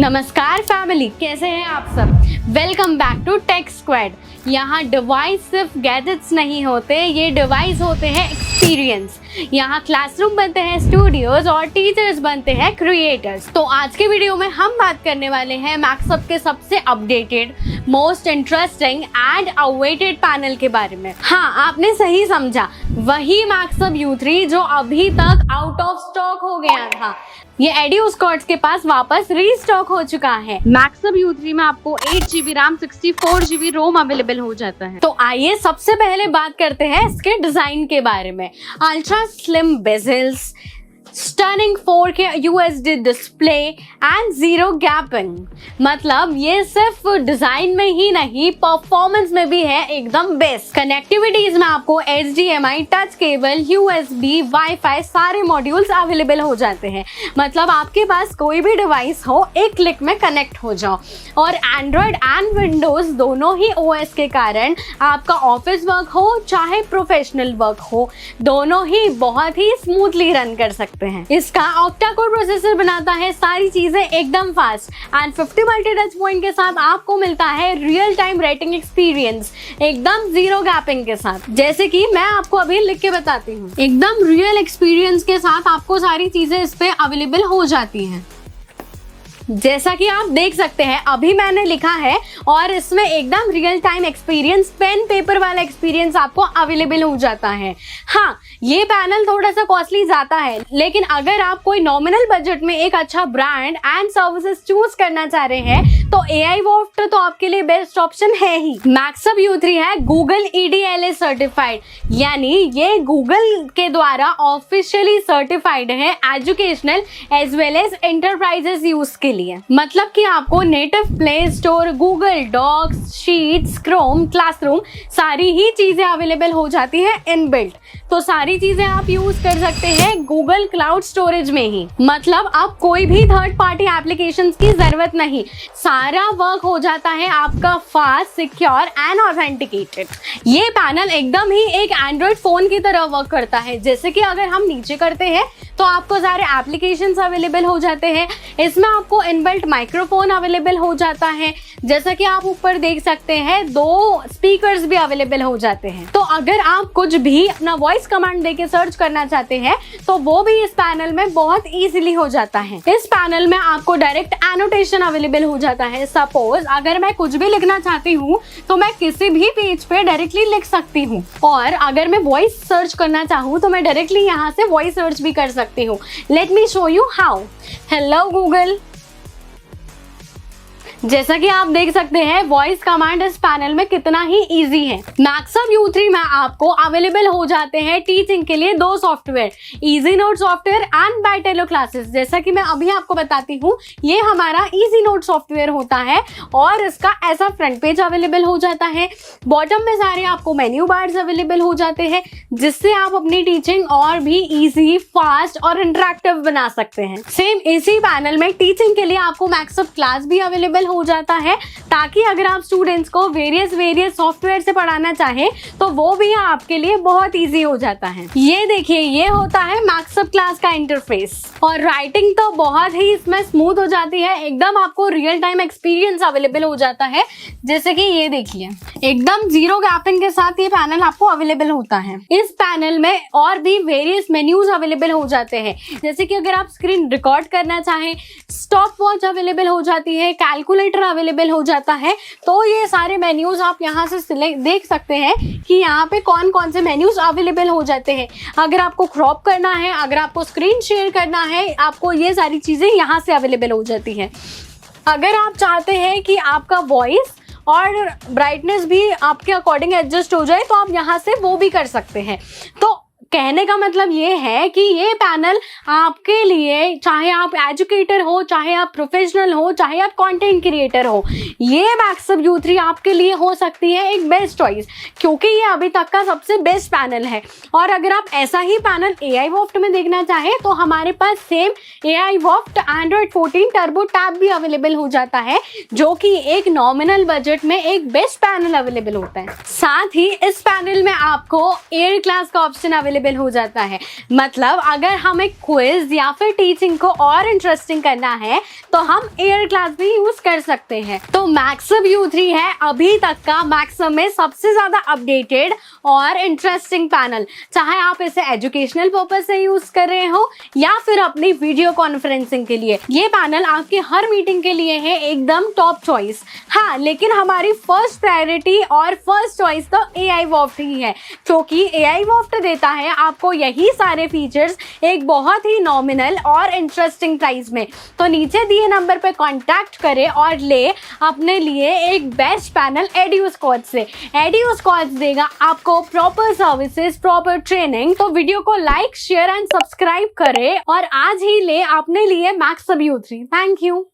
नमस्कार फैमिली, कैसे हैं आप सब। Welcome back to Tech Squad. यहाँ डिवाइस सिर्फ गैजेट्स नहीं होते, ये डिवाइस होते हैं एक्सपीरियंस। यहाँ क्लासरूम बनते हैं स्टूडियोज और टीचर्स बनते हैं क्रिएटर्स। तो आज के वीडियो में हम बात करने वाले हैं मैक्सअप के सबसे updated, most interesting and awaited panel के बारे में। हाँ, आपने सही समझा, वही मैक्सअप U3 जो अभी तक आउट ऑफ स्टॉक हो गया था, ये एड्यूस्कॉर्ट्स के पास वापस रीस्टॉक हो चुका है। मैक्सअप U3 में आपको 8GB रैम 64GB रोम अवेलेबल हो जाता है। तो आइए सबसे पहले बात करते हैं इसके डिजाइन के बारे में। Ultra slim bezels, stunning 4K UHD display and zero gapping. मतलब ये सिर्फ डिजाइन में ही नहीं, परफॉर्मेंस में भी है एकदम बेस्ट। कनेक्टिविटीज में आपको HDMI, touch cable, USB, wifi सारे मॉड्यूल्स अवेलेबल हो जाते हैं। मतलब आपके पास कोई भी डिवाइस हो, एक क्लिक में कनेक्ट हो जाओ। और एंड्रॉयड एंड विंडोज दोनों ही OS के कारण आपका ऑफिस वर्क हो चाहे प्रोफेशनल वर्क हो, दोनों ही बहुत ही स्मूथली रन कर सकते हैं। इसका ऑक्टा कोर प्रोसेसर बनाता है सारी चीजें एकदम fast and 50 multi touch point के साथ आपको मिलता है रियल टाइम रेटिंग एक्सपीरियंस एकदम जीरो गैपिंग के साथ। जैसे कि मैं आपको अभी लिख के बताती हूँ, एकदम रियल एक्सपीरियंस के साथ आपको सारी चीजें इस पे अवेलेबल हो जाती हैं। जैसा कि आप देख सकते हैं, अभी मैंने लिखा है और इसमें एकदम real time experience, pen paper वाला एक्सपीरियंस आपको अवेलेबल हो जाता है। हाँ, ये पैनल थोड़ा सा कॉस्टली जाता है, लेकिन अगर आप कोई नॉमिनल बजट में एक अच्छा ब्रांड एंड सर्विसेज चूज करना चाह रहे हैं तो AI Voft तो आपके लिए बेस्ट ऑप्शन है ही। मैक्सअप U3 है गूगल EDLA सर्टिफाइड, यानी ये गूगल के द्वारा ऑफिशियली सर्टिफाइड है educational as well as enterprises use के लिए। मतलब कि आपको native Play Store, Google Docs, Sheets, Chrome, Classroom सारी ही चीजें अवेलेबल हो जाती है इनबिल्ट। तो सारी चीजें आप यूज कर सकते हैं गूगल क्लाउड स्टोरेज में ही। मतलब अब कोई भी थर्ड पार्टी एप्लीकेशंस की जरूरत नहीं, सारा वर्क हो जाता है आपका फास्ट, सिक्योर एंड ऑथेंटिकेटेड। ये पैनल एकदम ही एक एंड्रॉइड फोन की तरह वर्क करता है। जैसे कि अगर हम नीचे करते हैं तो आपको सारे एप्लीकेशंस अवेलेबल हो जाते हैं। इसमें आपको इनबिल्ट माइक्रोफोन अवेलेबल हो जाता है। जैसा कि आप ऊपर देख सकते हैं, 2 स्पीकर्स भी अवेलेबल हो जाते हैं। तो अगर आप कुछ भी अपना वॉइस कमांड देके सर्च करना चाहते हैं तो वो भी इस पैनल में बहुत इजीली हो जाता है। इस पैनल में आपको डायरेक्ट एनोटेशन अवेलेबल हो जाता है। सपोज अगर मैं कुछ भी लिखना चाहती हूँ तो मैं किसी भी पेज पे डायरेक्टली लिख सकती हूँ, और अगर मैं वॉइस सर्च करना चाहूँ तो मैं डायरेक्टली यहाँ से वॉइस सर्च भी कर सकती हूँ। Let me show you how. Hello Google. जैसा कि आप देख सकते हैं, वॉइस कमांड इस पैनल में कितना ही इजी है। मैक्सअप U3 में आपको अवेलेबल हो जाते हैं टीचिंग के लिए 2 software, easy note software and बाइटेलो क्लासेस। जैसा कि मैं अभी आपको बताती हूँ, ये हमारा इजी नोट सॉफ्टवेयर होता है और इसका ऐसा फ्रंट पेज अवेलेबल हो जाता है। बॉटम में सारे आपको मेन्यू बार्स अवेलेबल हो जाते हैं, जिससे आप अपनी टीचिंग और भी इजी, फास्ट और इंटरेक्टिव बना सकते हैं। सेम इसी पैनल में टीचिंग के लिए आपको मैक्सअप क्लास भी अवेलेबल हो जाता है, ताकि अगर आप स्टूडेंट्स को वेरियस सॉफ्टवेयर से पढ़ाना चाहें तो वो भी आपके लिए बहुत इजी हो जाता है। ये देखिए, ये होता है मैक्सअप क्लास का इंटरफेस, और राइटिंग तो बहुत ही इसमें स्मूथ हो जाती है। एकदम आपको रियल टाइम एक्सपीरियंस अवेलेबल हो जाता है। जैसे कि ये देखिए, एकदम जीरो गैपिंग के साथ ये पैनल आपको अवेलेबल होता है। इस पैनल में और भी वेरियस मेन्यूज अवेलेबल हो जाते हैं। जैसे कि अगर आप स्क्रीन रिकॉर्ड करना चाहें, स्टॉप वॉच अवेलेबल हो जाती है, कैलकुलेटर अवेलेबल हो जाता है। तो ये सारे मेन्यूज आप यहाँ से देख सकते हैं कि यहाँ पे कौन कौन से मेन्यूज अवेलेबल हो जाते हैं। अगर आपको क्रॉप करना है, अगर आपको स्क्रीन शेयर करना है, आपको ये सारी चीजें यहाँ से अवेलेबल हो जाती हैं। अगर आप चाहते हैं कि आपका वॉइस और ब्राइटनेस भी आपके अकॉर्डिंग एडजस्ट हो जाए तो आप यहाँ से वो भी कर सकते हैं। तो कहने का मतलब ये है कि ये पैनल आपके लिए, चाहे आप एजुकेटर हो, चाहे आप प्रोफेशनल हो, चाहे आप कंटेंट क्रिएटर हो, ये मैक्सअप U3 आपके लिए हो सकती है एक बेस्ट चॉइस, क्योंकि ये अभी तक का सबसे बेस्ट पैनल है। और अगर आप ऐसा ही पैनल AI Voft में देखना चाहें तो हमारे पास same AI Voft Android 14 turbo tab भी अवेलेबल हो जाता है, जो कि एक नॉमिनल बजट में एक बेस्ट पैनल अवेलेबल होता है। साथ ही इस पैनल में आपको एयर क्लास का ऑप्शन अवेलेबल अवेलेबल हो जाता है। मतलब अगर हमें क्विज या फिर टीचिंग को और इंटरेस्टिंग करना है तो हम एयर क्लास भी यूज कर सकते हैं। तो मैक्सअप U3 है अभी तक का मैक्सअप में सबसे ज्यादा अपडेटेड और इंटरेस्टिंग पैनल। चाहे आप इसे एजुकेशनल पर्पज से यूज कर रहे हो या फिर अपनी वीडियो कॉन्फ्रेंसिंग के लिए, ये पैनल आपकी हर मीटिंग के लिए है एकदम टॉप चॉइस। हाँ, लेकिन हमारी फर्स्ट प्रायोरिटी और फर्स्ट चॉइस तो AI वॉफ्ट ही है, क्योंकि AI वॉफ्ट देता है आपको यही सारे फीचर्स एक बहुत ही नॉमिनल और इंटरेस्टिंग प्राइस में। तो नीचे दिए नंबर पे कांटेक्ट करें और ले अपने लिए एक बेस्ट पैनल एड्यूस्कॉच से। एड्यूस्कॉच देगा आपको प्रॉपर सर्विसेज, प्रॉपर ट्रेनिंग। तो वीडियो को लाइक, शेयर एंड सब्सक्राइब करें और आज ही ले अपने लिए मैक्सअप U3। Thank you.